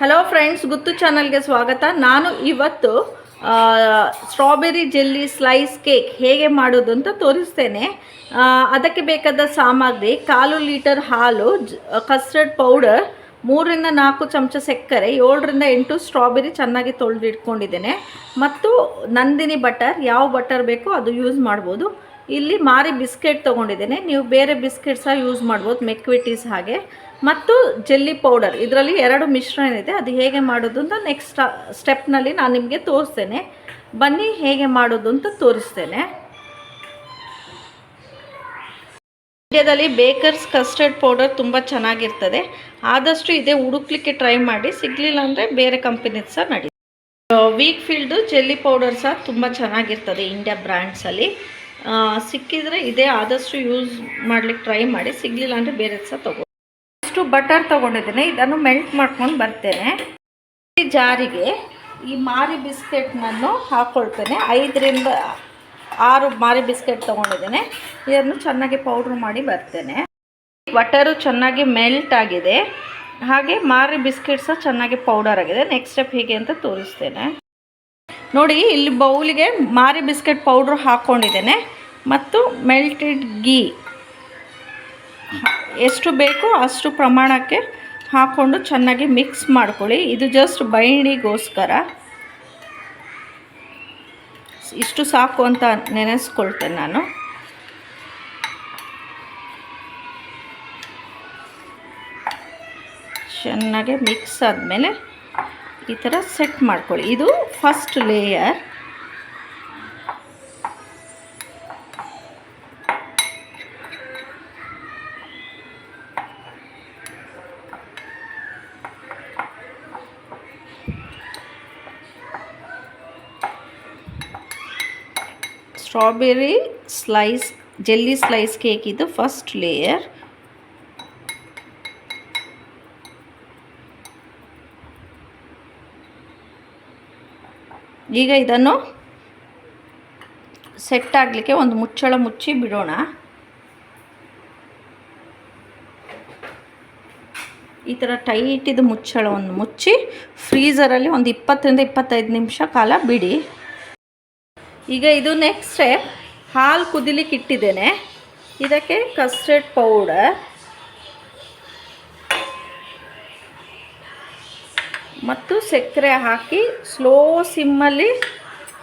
Hello friends, ಗುತ್ತು ಚಾನಲ್ಗೆ ಸ್ವಾಗತ. ನಾನು ಇವತ್ತು ಸ್ಟ್ರಾಬೆರಿ ಜೆಲ್ಲಿ ಸ್ಲೈಸ್ ಕೇಕ್ ಹೇಗೆ ಮಾಡೋದು ಅಂತ ತೋರಿಸ್ತೇನೆ. ಅದಕ್ಕೆ ಬೇಕಾದ ಸಾಮಗ್ರಿ: 1/4 ಲೀಟರ್ ಹಾಲು, ಕಸ್ಟರ್ಡ್ ಪೌಡರ್, 3ರಿಂದ 4 ಚಮಚ ಸಕ್ಕರೆ, 7ರಿಂದ 8 ಸ್ಟ್ರಾಬೆರಿ ಚೆನ್ನಾಗಿ ತೊಳೆದಿಟ್ಕೊಂಡಿದ್ದೇನೆ, ಮತ್ತು ನಂದಿನಿ ಬಟರ್, ಯಾವ ಬಟರ್ ಬೇಕೋ ಅದು ಯೂಸ್ ಮಾಡ್ಬೋದು. ಇಲ್ಲಿ ಮಾರಿ ಬಿಸ್ಕೆಟ್ ತೊಗೊಂಡಿದ್ದೇನೆ, ನೀವು ಬೇರೆ ಬಿಸ್ಕೆಟ್ ಸಹ ಯೂಸ್ ಮಾಡ್ಬೋದು, ಮೆಕ್ವಿಟೀಸ್ ಹಾಗೆ. ಮತ್ತು ಜೆಲ್ಲಿ ಪೌಡರ್, ಇದರಲ್ಲಿ 2 ಮಿಶ್ರಣ ಇದೆ. ಅದು ಹೇಗೆ ಮಾಡೋದು ಅಂತ ನೆಕ್ಸ್ಟ್ ಸ್ಟೆಪ್ನಲ್ಲಿ ನಾನು ನಿಮಗೆ ತೋರಿಸ್ತೇನೆ. ಬನ್ನಿ ಹೇಗೆ ಮಾಡೋದು ಅಂತ ತೋರಿಸ್ತೇನೆ. ಇಂಡಿಯಾದಲ್ಲಿ ಬೇಕರ್ಸ್ ಕಸ್ಟರ್ಡ್ ಪೌಡರ್ ತುಂಬ ಚೆನ್ನಾಗಿರ್ತದೆ. ಆದಷ್ಟು ಇದೇ ಹುಡುಕ್ಲಿಕ್ಕೆ ಟ್ರೈ ಮಾಡಿ, ಸಿಗಲಿಲ್ಲ ಅಂದರೆ ಬೇರೆ ಕಂಪನಿದು ಸಹ ನಡೀತದೆ. ವೀಕ್ ಫೀಲ್ಡು ಜೆಲ್ಲಿ ಪೌಡರ್ ಸಹ ತುಂಬ ಚೆನ್ನಾಗಿರ್ತದೆ ಇಂಡಿಯಾ ಬ್ರ್ಯಾಂಡ್ಸಲ್ಲಿ. ಸಿಕ್ಕಿದರೆ ಇದೇ ಆದಷ್ಟು ಯೂಸ್ ಮಾಡ್ಲಿಕ್ಕೆ ಟ್ರೈ ಮಾಡಿ, ಸಿಗಲಿಲ್ಲ ಅಂದರೆ ಬೇರೆ ಸಹ ತಗೋ. ಇಷ್ಟು ಬಟರ್ ತೊಗೊಂಡಿದ್ದೇನೆ, ಇದನ್ನು ಮೆಲ್ಟ್ ಮಾಡ್ಕೊಂಡು ಬರ್ತೇನೆ. ಈ ಜಾರಿಗೆ ಈ ಮಾರಿ ಬಿಸ್ಕೆಟ್ನನ್ನು ಹಾಕ್ಕೊಳ್ತೇನೆ. 5ರಿಂದ 6 ಮಾರಿ ಬಿಸ್ಕೆಟ್ ತೊಗೊಂಡಿದ್ದೇನೆ. ಇದನ್ನು ಚೆನ್ನಾಗಿ ಪೌಡ್ರ್ ಮಾಡಿ ಬರ್ತೇನೆ. ಬಟರು ಚೆನ್ನಾಗಿ ಮೆಲ್ಟ್ ಆಗಿದೆ, ಹಾಗೆ ಮಾರಿ ಬಿಸ್ಕೆಟ್ ಸಹ ಚೆನ್ನಾಗಿ ಪೌಡರ್ ಆಗಿದೆ. ನೆಕ್ಸ್ಟ್ ಸ್ಟೆಪ್ ಹೇಗೆ ಅಂತ ತೋರಿಸ್ತೇನೆ. ನೋಡಿ, ಇಲ್ಲಿ ಬೌಲಿಗೆ ಮಾರಿ ಬಿಸ್ಕೆಟ್ ಪೌಡ್ರ್ ಹಾಕ್ಕೊಂಡಿದ್ದೇನೆ, ಮತ್ತು ಮೆಲ್ಟೆಡ್ ಗೀ ಎಷ್ಟು ಬೇಕೋ ಅಷ್ಟು ಪ್ರಮಾಣಕ್ಕೆ ಹಾಕ್ಕೊಂಡು ಚೆನ್ನಾಗಿ ಮಿಕ್ಸ್ ಮಾಡ್ಕೊಳ್ಳಿ. ಇದು ಜಸ್ಟ್ ಬೈಂಡಿಗೋಸ್ಕರ, ಇಷ್ಟು ಸಾಕು ಅಂತ ನೆನೆಸ್ಕೊಳ್ತೇನೆ ನಾನು. ಚೆನ್ನಾಗಿ ಮಿಕ್ಸ್ ಆದಮೇಲೆ ಈ ಥರ ಸೆಟ್ ಮಾಡ್ಕೊಳ್ಳಿ. ಇದು first layer. Strawberry slice jelly slice cake ಇದು ಫಸ್ಟ್ ಲೇಯರ್. ಈಗ ಇದನ್ನು ಸೆಟ್ ಆಗಲಿಕ್ಕೆ ಒಂದು ಮುಚ್ಚಳ ಮುಚ್ಚಿ ಬಿಡೋಣ. ಈ ಥರ ಟೈಟಿದು ಮುಚ್ಚಳವನ್ನು ಮುಚ್ಚಿ ಫ್ರೀಝರಲ್ಲಿ ಒಂದು 20ರಿಂದ 25 ನಿಮಿಷ ಕಾಲ ಬಿಡಿ. ಈಗ ಇದು ನೆಕ್ಸ್ಟ್ ಸ್ಟೆಪ್. ಹಾಲು ಕುದಿಲಿಕ್ಕೆ ಇಟ್ಟಿದ್ದೇನೆ, ಇದಕ್ಕೆ ಕಸ್ಟರ್ಡ್ ಪೌಡರ್ ಮತ್ತು ಸಕ್ಕರೆ ಹಾಕಿ ಸ್ಲೋ ಸಿಮ್ಮಲ್ಲಿ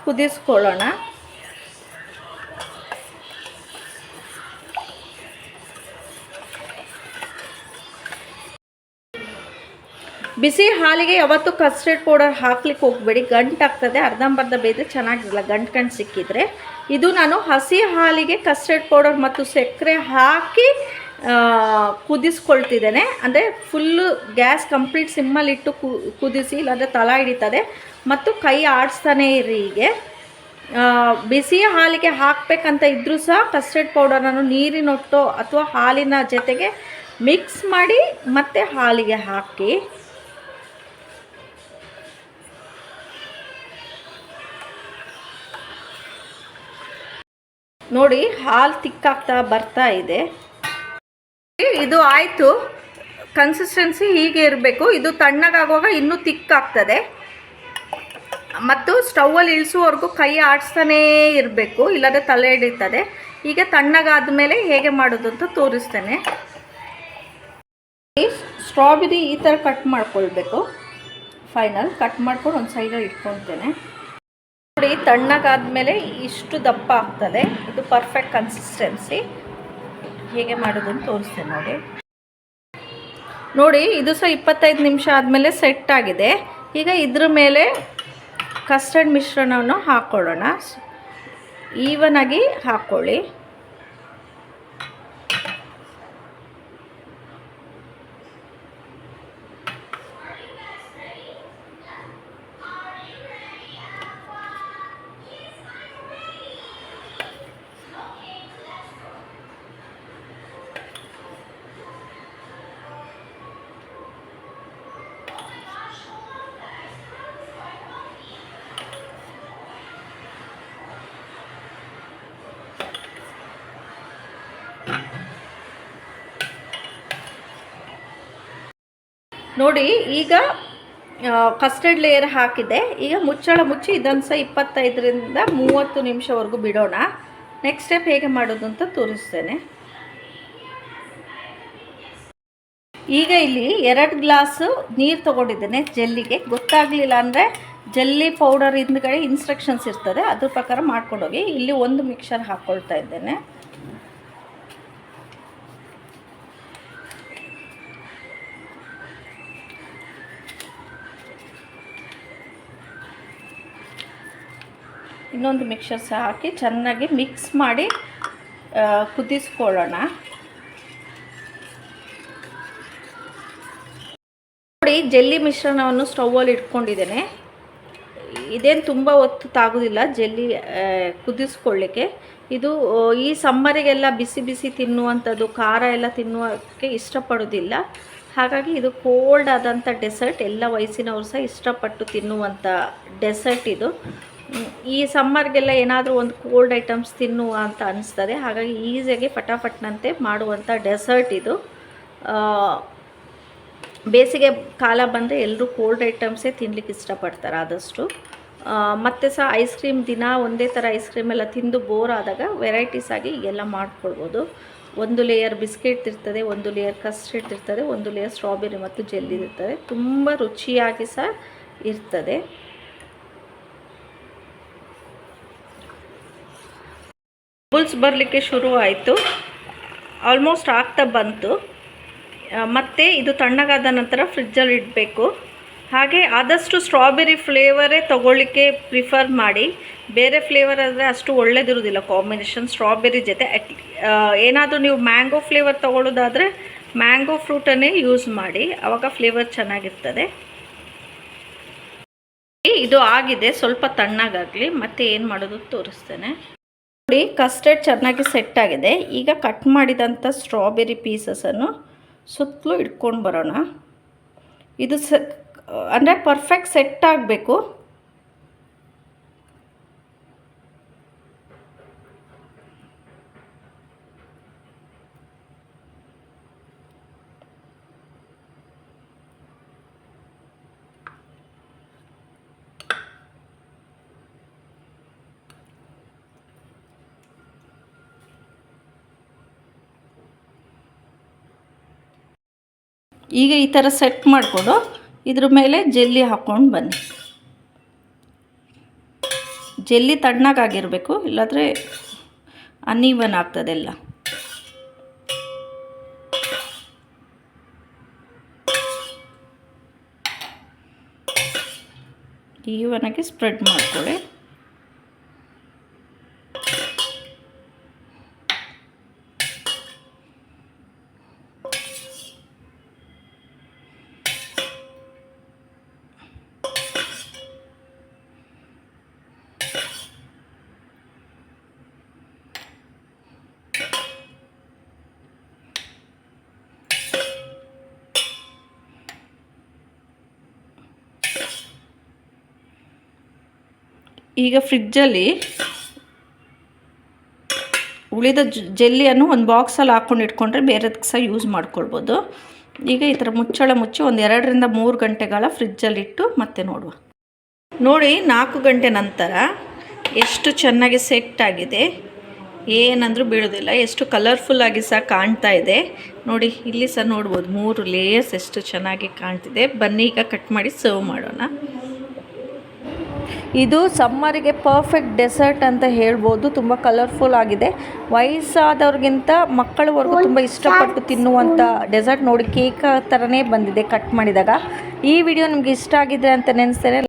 ಕುದಿಸ್ಕೊಳ್ಳೋಣ. ಬಿಸಿ ಹಾಲಿಗೆ ಯಾವತ್ತೂ ಕಸ್ಟರ್ಡ್ ಪೌಡರ್ ಹಾಕ್ಲಿಕ್ಕೆ ಹೋಗಬೇಡಿ, ಗಂಟಾಗ್ತದೆ. ಅರ್ಧಂಬರ್ಧ ಬೇಯ್ದು ಚೆನ್ನಾಗಿರಲ್ಲ, ಗಂಟು ಸಿಕ್ಕಿದರೆ. ಇದು ನಾನು ಹಸಿ ಹಾಲಿಗೆ ಕಸ್ಟರ್ಡ್ ಪೌಡರ್ ಮತ್ತು ಸಕ್ಕರೆ ಹಾಕಿ ಕುದಿಸ್ಕೊಳ್ತಿದ್ದೇನೆ. ಅಂದರೆ ಫುಲ್ಲು ಗ್ಯಾಸ್ ಕಂಪ್ಲೀಟ್ ಸಿಮ್ಮಲ್ಲಿಟ್ಟು ಕುದಿಸಿ, ಇಲ್ಲಾಂದರೆ ತಳ ಹಿಡಿತದೆ. ಮತ್ತು ಕೈ ಆಡಿಸ್ತಾನೆ ಇರಿ. ಹೀಗೆ ಬಿಸಿ ಹಾಲಿಗೆ ಹಾಕಬೇಕಂತ ಇದ್ದರೂ ಸಹ ಕಸ್ಟರ್ಡ್ ಪೌಡರನ್ನು ನೀರಿನೊಟ್ಟು ಅಥವಾ ಹಾಲಿನ ಜೊತೆಗೆ ಮಿಕ್ಸ್ ಮಾಡಿ ಮತ್ತೆ ಹಾಲಿಗೆ ಹಾಕಿ. ನೋಡಿ, ಹಾಲು ತಿಕ್ಕಾಗ್ತಾ ಬರ್ತಾ ಇದೆ. ಇದು ಆಯಿತು. ಕನ್ಸಿಸ್ಟೆನ್ಸಿ ಹೀಗೆ ಇರಬೇಕು. ಇದು ತಣ್ಣಗಾಗುವಾಗ ಇನ್ನೂ ತಿಕ್ಕಾಗ್ತದೆ, ಮತ್ತು ಸ್ಟೌವಲ್ಲಿ ಇಳಿಸುವವರೆಗೂ ಕೈ ಆಡಿಸ್ತಾನೇ ಇರಬೇಕು, ಇಲ್ಲದೆ ತಲೆ ಹಿಡಿತದೆ. ಈಗ ತಣ್ಣಗಾದ ಮೇಲೆ ಹೇಗೆ ಮಾಡೋದು ಅಂತ ತೋರಿಸ್ತೇನೆ. ಸ್ಟ್ರಾಬೆರಿ ಈ ಥರ ಕಟ್ ಮಾಡ್ಕೊಳ್ಬೇಕು. ಫೈನಲ್ ಕಟ್ ಮಾಡ್ಕೊಂಡು ಒಂದು ಸೈಡಲ್ಲಿ ಇಟ್ಕೊಳ್ತೇನೆ. ನೋಡಿ, ತಣ್ಣಗಾದ್ಮೇಲೆ ಇಷ್ಟು ದಪ್ಪ ಆಗ್ತದೆ. ಇದು ಪರ್ಫೆಕ್ಟ್ ಕನ್ಸಿಸ್ಟೆನ್ಸಿ. ಹೇಗೆ ಮಾಡೋದು ಅಂತ ತೋರಿಸ್ತೇನೆ ನೋಡಿ. ನೋಡಿ, ಇದು ಸಹ 25 ನಿಮಿಷ ಆದಮೇಲೆ ಸೆಟ್ ಆಗಿದೆ. ಈಗ ಇದ್ರ ಮೇಲೆ ಕಸ್ಟರ್ಡ್ ಮಿಶ್ರಣವನ್ನು ಹಾಕ್ಕೊಳ್ಳೋಣ. ಈವನ್ ಆಗಿ ಹಾಕ್ಕೊಳ್ಳಿ. ನೋಡಿ, ಈಗ ಕಸ್ಟರ್ಡ್ ಲೇಯರ್ ಹಾಕಿದೆ. ಈಗ ಮುಚ್ಚಳ ಮುಚ್ಚಿ ಇದನ್ನು ಸಹ 25ರಿಂದ 30 ನಿಮಿಷವರೆಗೂ ಬಿಡೋಣ. ನೆಕ್ಸ್ಟ್ ಸ್ಟೆಪ್ ಹೇಗೆ ಮಾಡೋದು ಅಂತ ತೋರಿಸ್ತೇನೆ. ಈಗ ಇಲ್ಲಿ 2 ಗ್ಲಾಸು ನೀರು ತೊಗೊಂಡಿದ್ದೇನೆ ಜೆಲ್ಲಿಗೆ. ಗೊತ್ತಾಗಲಿಲ್ಲ ಅಂದರೆ ಜೆಲ್ಲಿ ಪೌಡರ್ ಹಿಂದ್ಗಡೆ ಇನ್ಸ್ಟ್ರಕ್ಷನ್ಸ್ ಇರ್ತದೆ, ಅದ್ರ ಪ್ರಕಾರ ಮಾಡ್ಕೊಂಡೋಗಿ. ಇಲ್ಲಿ 1 ಮಿಕ್ಸರ್ ಹಾಕ್ಕೊಳ್ತಾ ಇದ್ದೇನೆ. ಇನ್ನೊಂದು ಮಿಕ್ಸರ್ ಸಹ ಹಾಕಿ ಚೆನ್ನಾಗಿ ಮಿಕ್ಸ್ ಮಾಡಿ ಕುದಿಸ್ಕೊಳ್ಳೋಣ. ನೋಡಿ, ಜೆಲ್ಲಿ ಮಿಶ್ರಣವನ್ನು ಸ್ಟೌವಲ್ಲಿ ಇಟ್ಕೊಂಡಿದ್ದೇನೆ. ಇದೇನು ತುಂಬ ಹೊತ್ತು ತಾಗೋದಿಲ್ಲ ಜೆಲ್ಲಿ ಕುದಿಸ್ಕೊಳ್ಳಿಕ್ಕೆ. ಇದು ಈ ಸಮ್ಮರಿಗೆಲ್ಲ ಬಿಸಿ ಬಿಸಿ ತಿನ್ನುವಂಥದ್ದು, ಖಾರ ಎಲ್ಲ ತಿನ್ನುವಕ್ಕೆ ಇಷ್ಟಪಡೋದಿಲ್ಲ. ಹಾಗಾಗಿ ಇದು ಕೋಲ್ಡ್ ಆದಂಥ ಡೆಸರ್ಟ್, ಎಲ್ಲ ವಯಸ್ಸಿನವರು ಸಹ ಇಷ್ಟಪಟ್ಟು ತಿನ್ನುವಂಥ ಡೆಸರ್ಟ್ ಇದು. ಈ ಸಮ್ಮರ್ಗೆಲ್ಲ ಏನಾದರೂ ಒಂದು ಕೋಲ್ಡ್ ಐಟಮ್ಸ್ ತಿನ್ನುವ ಅಂತ ಅನಿಸ್ತದೆ. ಹಾಗಾಗಿ ಈಸಿಯಾಗಿ ಫಟಾಫಟ್ನಂತೆ ಮಾಡುವಂಥ ಡೆಸರ್ಟ್ ಇದು. ಬೇಸಿಗೆ ಕಾಲ ಬಂದರೆ ಎಲ್ಲರೂ ಕೋಲ್ಡ್ ಐಟಮ್ಸೇ ತಿನ್ನಲಿಕ್ಕೆ ಇಷ್ಟಪಡ್ತಾರೆ ಆದಷ್ಟು. ಮತ್ತು ಸಹ ಐಸ್ ಕ್ರೀಮ್ ದಿನ ಒಂದೇ ಥರ ಐಸ್ ಕ್ರೀಮ್ ಎಲ್ಲ ತಿಂದು ಬೋರ್ ಆದಾಗ ವೆರೈಟೀಸ್ ಆಗಿ ಎಲ್ಲ ಮಾಡ್ಕೊಳ್ಬೋದು. 1 ಲೇಯರ್ ಬಿಸ್ಕೆಟ್ ಇರ್ತದೆ, 1 ಲೇಯರ್ ಕಸ್ಟರ್ಡ್ ಇರ್ತದೆ, 1 ಲೇಯರ್ ಸ್ಟ್ರಾಬೆರಿ ಮತ್ತು ಜೆಲ್ಲಿ ಇರ್ತದೆ. ತುಂಬ ರುಚಿಯಾಗಿ ಸಹ ಇರ್ತದೆ. ಬಬಲ್ಸ್ ಬರಲಿಕ್ಕೆ ಶುರು ಆಯಿತು, ಆಲ್ಮೋಸ್ಟ್ ಆಗ್ತಾ ಬಂತು. ಮತ್ತು ಇದು ತಣ್ಣಗಾದ ನಂತರ ಫ್ರಿಜ್ಜಲ್ಲಿ ಇಡಬೇಕು. ಹಾಗೆ ಆದಷ್ಟು ಸ್ಟ್ರಾಬೆರಿ ಫ್ಲೇವರೇ ತೊಗೊಳ್ಳಿಕ್ಕೆ ಪ್ರಿಫರ್ ಮಾಡಿ. ಬೇರೆ ಫ್ಲೇವರ್ ಆದರೆ ಅಷ್ಟು ಒಳ್ಳೆದಿರೋದಿಲ್ಲ ಕಾಂಬಿನೇಷನ್ ಸ್ಟ್ರಾಬೆರಿ ಜೊತೆ. ಏನಾದರೂ ನೀವು ಮ್ಯಾಂಗೋ ಫ್ಲೇವರ್ ತೊಗೊಳ್ಳೋದಾದರೆ ಮ್ಯಾಂಗೋ ಫ್ರೂಟನ್ನೇ ಯೂಸ್ ಮಾಡಿ, ಆವಾಗ ಫ್ಲೇವರ್ ಚೆನ್ನಾಗಿರ್ತದೆ. ಇದು ಆಗಿದೆ, ಸ್ವಲ್ಪ ತಣ್ಣಗಾಗಲಿ ಮತ್ತೆ ಏನು ಮಾಡೋದು ತೋರಿಸ್ತೇನೆ. ನೋಡಿ, ಕಸ್ಟರ್ಡ್ ಚೆನ್ನಾಗಿ ಸೆಟ್ ಆಗಿದೆ. ಈಗ ಕಟ್ ಮಾಡಿದಂಥ ಸ್ಟ್ರಾಬೆರಿ ಪೀಸಸನ್ನು ಸುತ್ತಲೂ ಇಟ್ಕೊಂಡು ಬರೋಣ. ಇದು ಅಂದರೆ ಪರ್ಫೆಕ್ಟ್ ಸೆಟ್ ಆಗಬೇಕು. ಈಗ ಈ ಥರ ಸೆಟ್ ಮಾಡಿಕೊಂಡು ಇದ್ರ ಮೇಲೆ ಜೆಲ್ಲಿ ಹಾಕ್ಕೊಂಡು ಬನ್ನಿ. ಜೆಲ್ಲಿ ತಣ್ಣಗಾಗಿರಬೇಕು, ಇಲ್ಲಾಂದರೆ ಅನ್ಈವನ್ ಆಗ್ತದೆಲ್ಲ. ಈವನಾಗಿ ಸ್ಪ್ರೆಡ್ ಮಾಡ್ಕೊಳ್ಳಿ. ಈಗ ಫ್ರಿಜ್ಜಲ್ಲಿ ಉಳಿದ ಜೆಲ್ಲಿಯನ್ನು ಒಂದು ಬಾಕ್ಸಲ್ಲಿ ಹಾಕ್ಕೊಂಡು ಇಟ್ಕೊಂಡ್ರೆ ಬೇರೆದಕ್ಕೆ ಸಹ ಯೂಸ್ ಮಾಡ್ಕೊಳ್ಬೋದು. ಈಗ ಈ ಥರ ಮುಚ್ಚಳ ಮುಚ್ಚಿ ಒಂದು 2ರಿಂದ 3 ಗಂಟೆಗಳ ಫ್ರಿಜ್ಜಲ್ಲಿಟ್ಟು ಮತ್ತೆ ನೋಡುವ. ನೋಡಿ, 4 ಗಂಟೆ ನಂತರ ಎಷ್ಟು ಚೆನ್ನಾಗಿ ಸೆಟ್ ಆಗಿದೆ, ಏನಂದ್ರೂ ಬೀಳೋದಿಲ್ಲ. ಎಷ್ಟು ಕಲರ್ಫುಲ್ಲಾಗಿ ಸಹ ಕಾಣ್ತಾ ಇದೆ. ನೋಡಿ, ಇಲ್ಲಿ ಸಹ ನೋಡ್ಬೋದು 3 ಲೇಯರ್ಸ್ ಎಷ್ಟು ಚೆನ್ನಾಗಿ ಕಾಣ್ತಿದೆ. ಬನ್ನಿ ಈಗ ಕಟ್ ಮಾಡಿ ಸರ್ವ್ ಮಾಡೋಣ. ಇದು ಸಮ್ಮರಿಗೆ ಪರ್ಫೆಕ್ಟ್ ಡೆಸರ್ಟ್ ಅಂತ ಹೇಳ್ಬೋದು. ತುಂಬ ಕಲರ್ಫುಲ್ ಆಗಿದೆ. ವಯಸ್ಸಾದವ್ರಿಗಿಂತ ಮಕ್ಕಳವರೆಗೂ ತುಂಬ ಇಷ್ಟಪಟ್ಟು ತಿನ್ನುವಂಥ ಡೆಸರ್ಟ್. ನೋಡಿ, ಕೇಕ್ ಥರನೇ ಬಂದಿದೆ ಕಟ್ ಮಾಡಿದಾಗ. ಈ ವಿಡಿಯೋ ನಿಮಗೆ ಇಷ್ಟ ಆಗಿದೆ ಅಂತ ನೆನೆಸ್ತೇನೆ.